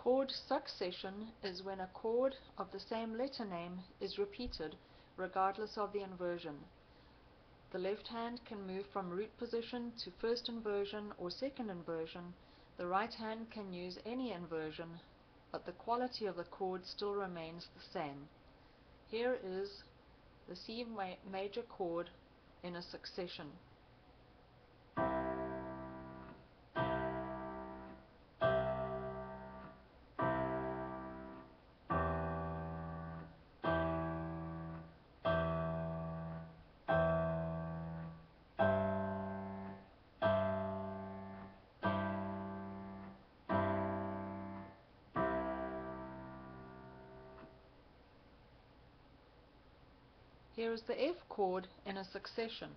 Chord succession is when a chord of the same letter name is repeated regardless of the inversion. The left hand can move from root position to first inversion or second inversion. The right hand can use any inversion, but the quality of the chord still remains the same. Here is the C major chord in a succession. Here is the F chord in a succession.